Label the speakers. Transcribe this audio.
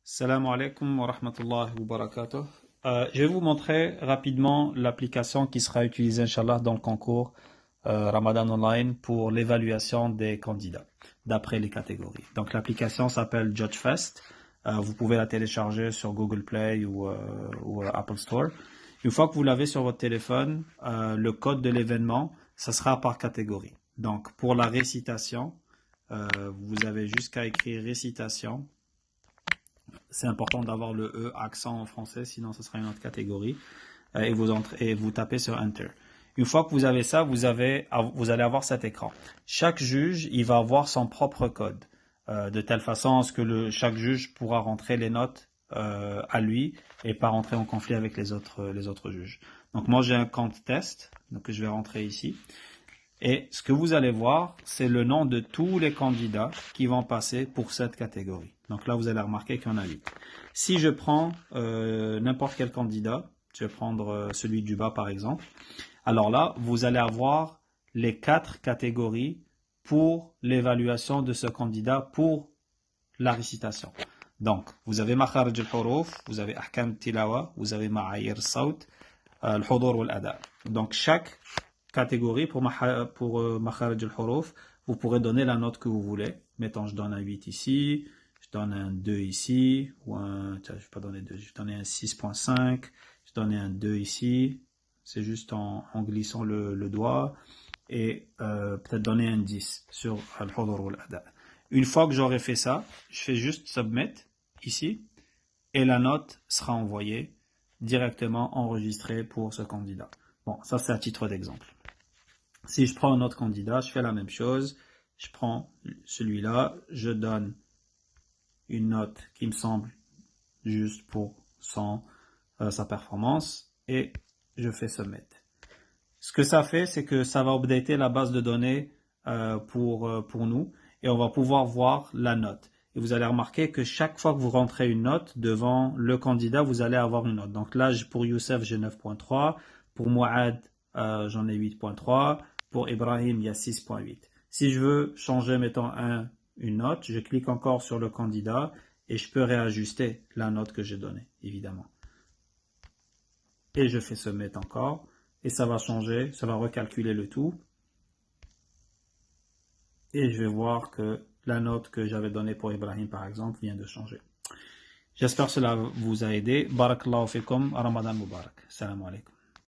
Speaker 1: Salam alaikum wa rahmatullahi wa barakatuh. Je vais vous montrer rapidement l'application qui sera utilisée, Inch'Allah, dans le concours Ramadan Online pour l'évaluation des candidats, d'après les catégories. Donc l'application s'appelle JudgeFest. Vous pouvez la télécharger sur Google Play ou Apple Store. Une fois que vous l'avez sur votre téléphone, le code de l'événement, ça sera par catégorie. Donc pour la récitation, vous avez juste qu'à écrire récitation. C'est important d'avoir le E accent en français, sinon ce sera une autre catégorie. Et vous tapez sur Enter. Une fois que vous avez ça, vous allez avoir cet écran. Chaque juge, il va avoir son propre code, de telle façon à ce que chaque juge pourra rentrer les notes à lui et pas rentrer en conflit avec les autres juges. Donc moi j'ai un compte test, donc je vais rentrer ici. Et ce que vous allez voir, c'est le nom de tous les candidats qui vont passer pour cette catégorie. Donc là, vous allez remarquer qu'il y en a 8. Si je prends n'importe quel candidat, je vais prendre celui du bas par exemple, alors là, vous allez avoir les 4 catégories pour l'évaluation de ce candidat pour la récitation. Donc, vous avez Makharij al-Huruf, vous avez Ahkam Tilawa, vous avez Ma'ayir Sawt, al-Hudur wal-Ada. Donc, chaque catégorie pour Makharij al-Huruf, vous pourrez donner la note que vous voulez. Mettons, je donne un 8 ici, je donne un 2 ici, ou je vais pas donner 2, je vais donner un 6.5, je donne un 2 ici, c'est juste en glissant le doigt, et peut-être donner un 10 sur al-Hudur wal-Ada. Une fois que j'aurai fait ça, je fais juste Submit, ici, et la note sera envoyée directement enregistrée pour ce candidat. Bon, ça c'est à titre d'exemple. Si je prends un autre candidat, je fais la même chose. Je prends celui-là, je donne une note qui me semble juste pour sa performance et je fais Submit. Ce que ça fait, c'est que ça va updater la base de données pour nous et on va pouvoir voir la note. Et vous allez remarquer que chaque fois que vous rentrez une note devant le candidat, vous allez avoir une note. Donc là, pour Youssef, j'ai 9.3. Pour Mouad, j'en ai 8.3. Pour Ibrahim, il y a 6.8. Si je veux changer, mettons, une note, je clique encore sur le candidat et je peux réajuster la note que j'ai donnée, évidemment. Et je fais Submit encore. Et ça va changer, ça va recalculer le tout. Et je vais voir que la note que j'avais donnée pour Ibrahim, par exemple, vient de changer. J'espère que cela vous a aidé. Barakallahu fikum, Ramadan Mubarak. Salam alaikum.